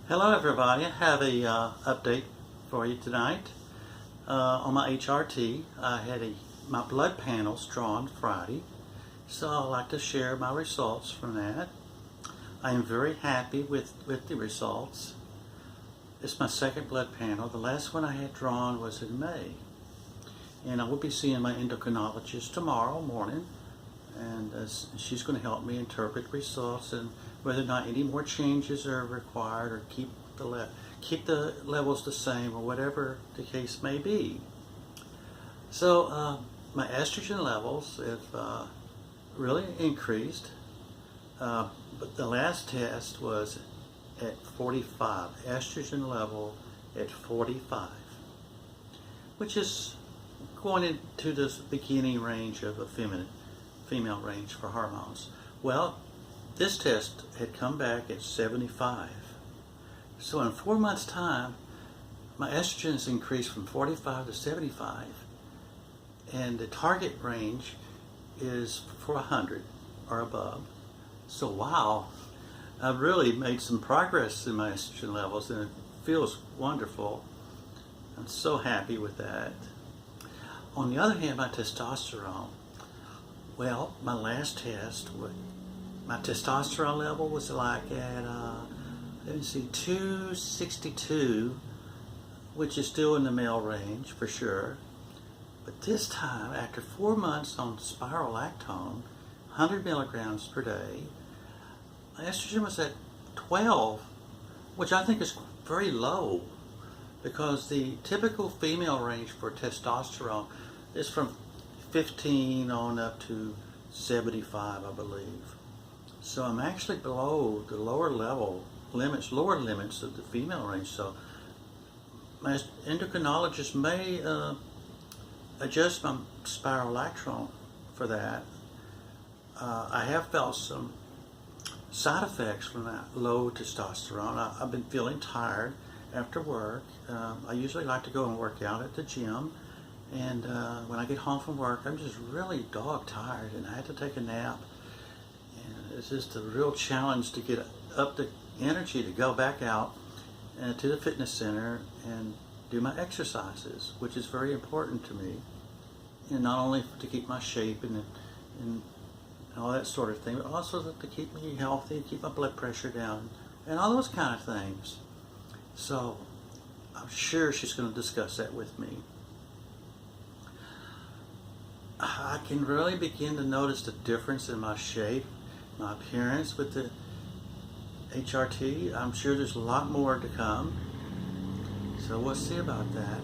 Hello everybody, I have a update for you tonight. On my HRT, I had my blood panels drawn Friday, so I'd like to share my results from that. I am very happy with the results. It's my second blood panel. The last one I had drawn was in May, and I will be seeing my endocrinologist tomorrow morning, and she's going to help me interpret results and whether or not any more changes are required or keep the levels the same or whatever the case may be. So my estrogen levels have really increased, but the last test was at 45, estrogen level at 45, which is going into the beginning range of a female range for hormones. Well, this test had come back at 75. So in 4 months' time, my estrogen has increased from 45 to 75, and the target range is for 100 or above. So wow, I've really made some progress in my estrogen levels, and it feels wonderful. I'm so happy with that. On the other hand, my testosterone, well, my last test, my testosterone level was like at, let me see, 262, which is still in the male range for sure. But this time, after 4 months on spirolactone, 100 milligrams per day, my estrogen was at 12, which I think is very low, because the typical female range for testosterone is from 15 on up to 75, I believe. So I'm actually below the lower limits of the female range. So my endocrinologist may adjust my spirolactone for that. I have felt some side effects from that low testosterone. I've been feeling tired after work. I usually like to go and work out at the gym, and when I get home from work, I'm just really dog tired, and I had to take a nap. And it's just a real challenge to get up the energy to go back out to the fitness center and do my exercises, which is very important to me, and not only to keep my shape and all that sort of thing, but also to keep me healthy, keep my blood pressure down, and all those kind of things. So I'm sure she's going to discuss that with me. I can really begin to notice the difference in my shape, my appearance with the HRT. I'm sure there's a lot more to come, so we'll see about that.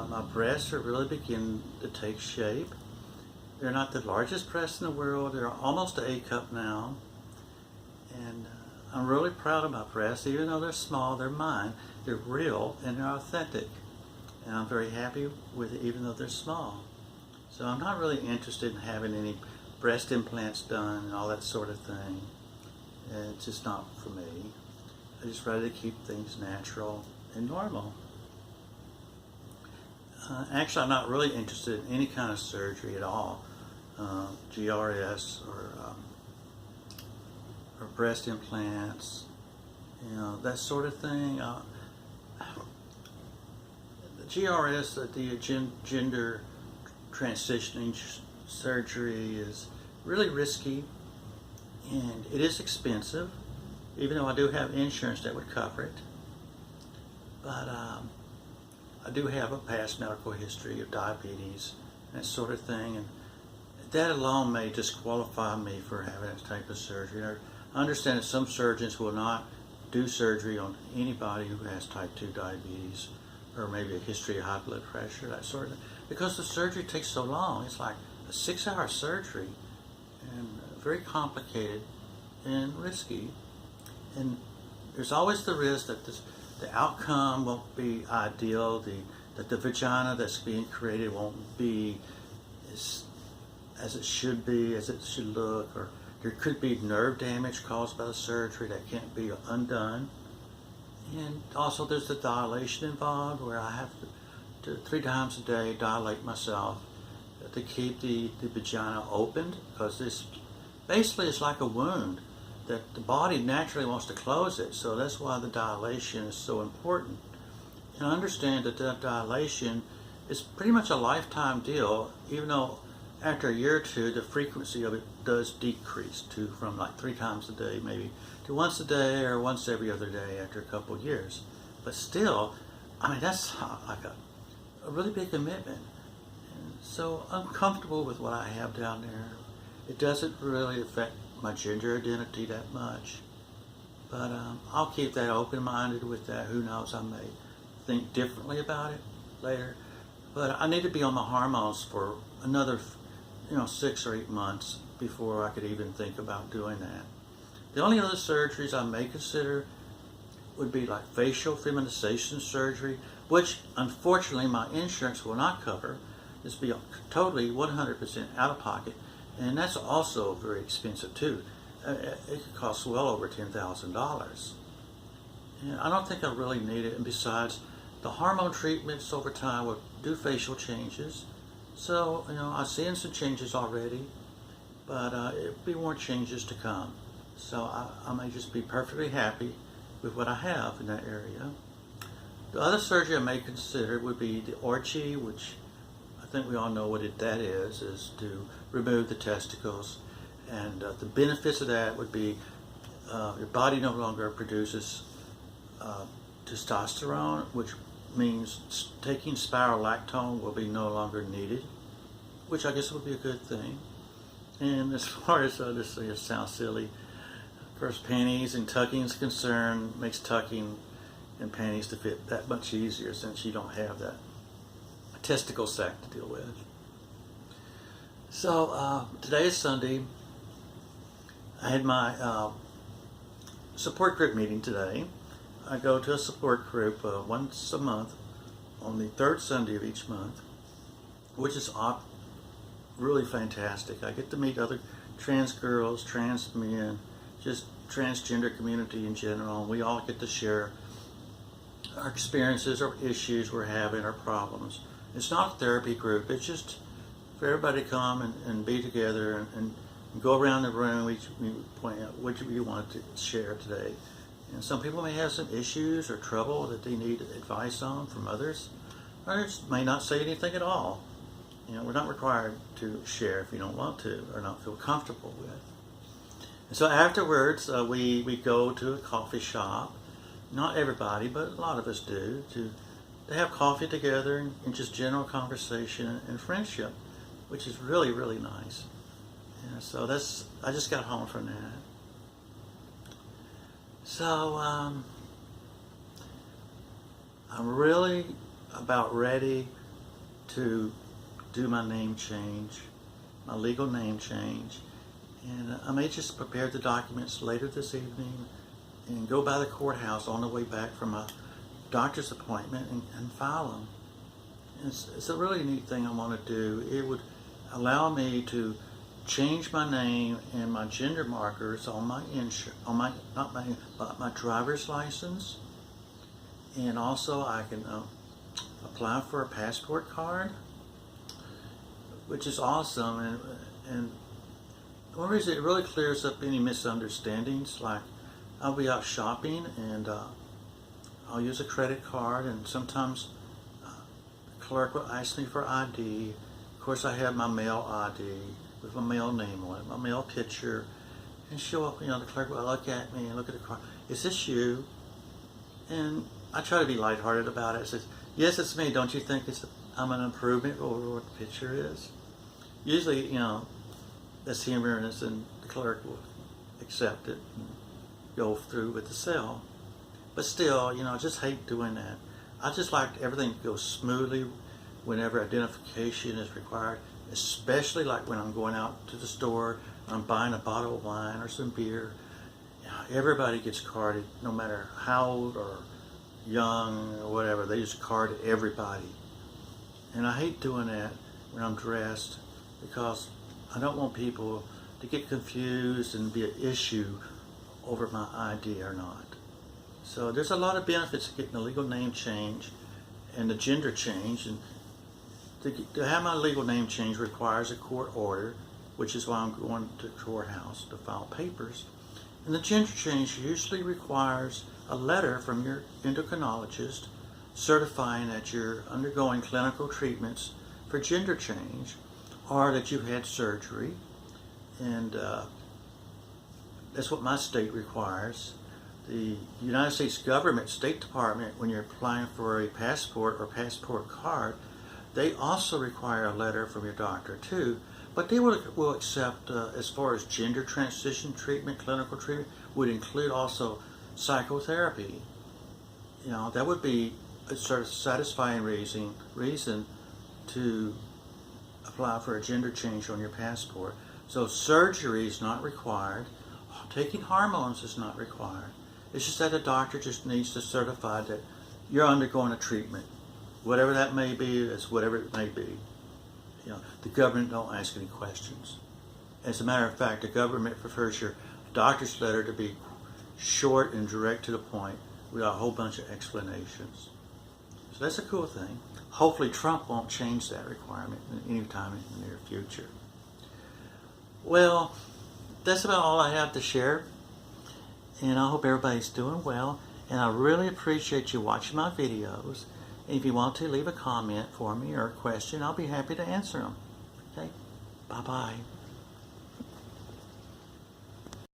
My breasts are really beginning to take shape. They're not the largest breasts in the world. They're almost an A cup now, and I'm really proud of my breasts. Even though they're small, they're mine. They're real and they're authentic, and I'm very happy with it, even though they're small. So I'm not really interested in having any breast implants done and all that sort of thing. It's just not for me. I just rather keep things natural and normal. Actually, I'm not really interested in any kind of surgery at all. GRS or breast implants, that sort of thing. The GRS, the gender transitioning surgery, is really risky, and it is expensive, even though I do have insurance that would cover it. But I do have a past medical history of diabetes and that sort of thing, and that alone may disqualify me for having that type of surgery. I understand that some surgeons will not do surgery on anybody who has type 2 diabetes or maybe a history of high blood pressure, that sort of thing, because the surgery takes so long. It's like a 6-hour surgery, and very complicated and risky. And there's always the risk that the outcome won't be ideal, that the vagina that's being created won't be as it should be, as it should look, or there could be nerve damage caused by the surgery that can't be undone. And also there's the dilation involved, where I have to 3 times a day dilate myself to keep the vagina opened, because this basically is like a wound. that the body naturally wants to close it. So that's why the dilation is so important. And understand that that dilation is pretty much a lifetime deal, even though after a year or two, the frequency of it does decrease to from like 3 times a day, maybe, to once a day or once every other day after a couple of years. But still, I mean, that's like a really big commitment. And so I'm comfortable with what I have down there. It doesn't really affect my gender identity that much. But I'll keep that open-minded with that. Who knows, I may think differently about it later. But I need to be on the hormones for another 6 or 8 months before I could even think about doing that. The only other surgeries I may consider would be like facial feminization surgery, which unfortunately my insurance will not cover. This will be totally 100% out of pocket, and that's also very expensive too. It could cost well over $10,000. And I don't think I really need it, and besides, the hormone treatments over time will do facial changes. So, I'm seeing some changes already, but it'll be more changes to come. So I may just be perfectly happy with what I have in that area. The other surgery I may consider would be the HRT, which I think we all know what that is to remove the testicles. And the benefits of that would be your body no longer produces testosterone, which means taking spironolactone will be no longer needed, which I guess would be a good thing. And as far as this sounds silly, first panties and tucking is concerned, makes tucking and panties to fit that much easier since you don't have that testicle sac to deal with. So today is Sunday. I had my support group meeting today. I go to a support group once a month on the 3rd Sunday of each month, which is really fantastic. I get to meet other trans girls, trans men, just transgender community in general, and we all get to share our experiences, our issues we're having, our problems. It's not a therapy group, it's just for everybody to come and be together and go around the room. We point out what you want to share today. And some people may have some issues or trouble that they need advice on from others. Others may not say anything at all. We're not required to share if you don't want to or not feel comfortable with. And so afterwards, we go to a coffee shop. Not everybody, but a lot of us do, to have coffee together and just general conversation and friendship, which is really, really nice. And so I just got home from that. So I'm really about ready to do my name change, my legal name change. And I may just prepare the documents later this evening and go by the courthouse on the way back from a doctor's appointment and file them. It's a really neat thing I want to do. It would allow me to change my name and my gender markers on my my driver's license, and also I can apply for a passport card, which is awesome. And one reason it really clears up any misunderstandings, like I'll be out shopping and I'll use a credit card, and sometimes the clerk will ask me for ID. Of course, I have my mail ID with my mail name on it, my mail picture, and the clerk will look at me and look at the card. Is this you? And I try to be lighthearted about it. I says, yes, it's me. Don't you think I'm an improvement over what the picture is? Usually, that's humorous, and the clerk will accept it and go through with the sale. But still, I just hate doing that. I just like everything to go smoothly whenever identification is required, especially like when I'm going out to the store, I'm buying a bottle of wine or some beer. Everybody gets carded, no matter how old or young or whatever. They just card everybody. And I hate doing that when I'm dressed, because I don't want people to get confused and be an issue over my ID or not. So there's a lot of benefits to getting the legal name change and the gender change. And to have my legal name change requires a court order, which is why I'm going to the courthouse to file papers. And the gender change usually requires a letter from your endocrinologist certifying that you're undergoing clinical treatments for gender change or that you've had surgery. And that's what my state requires. The United States government, State Department, when you're applying for a passport or passport card, they also require a letter from your doctor too, but they will accept, as far as gender transition treatment, clinical treatment, would include also psychotherapy. You know, that would be a sort of satisfying reason to apply for a gender change on your passport. So surgery is not required. Taking hormones is not required. It's just that the doctor just needs to certify that you're undergoing a treatment. Whatever that may be, it's whatever it may be. You know, the government don't ask any questions. As a matter of fact, the government prefers your doctor's letter to be short and direct to the point without a whole bunch of explanations. So that's a cool thing. Hopefully Trump won't change that requirement anytime in the near future. Well, that's about all I have to share. And I hope everybody's doing well. And I really appreciate you watching my videos. And if you want to leave a comment for me or a question, I'll be happy to answer them. Okay? Bye-bye.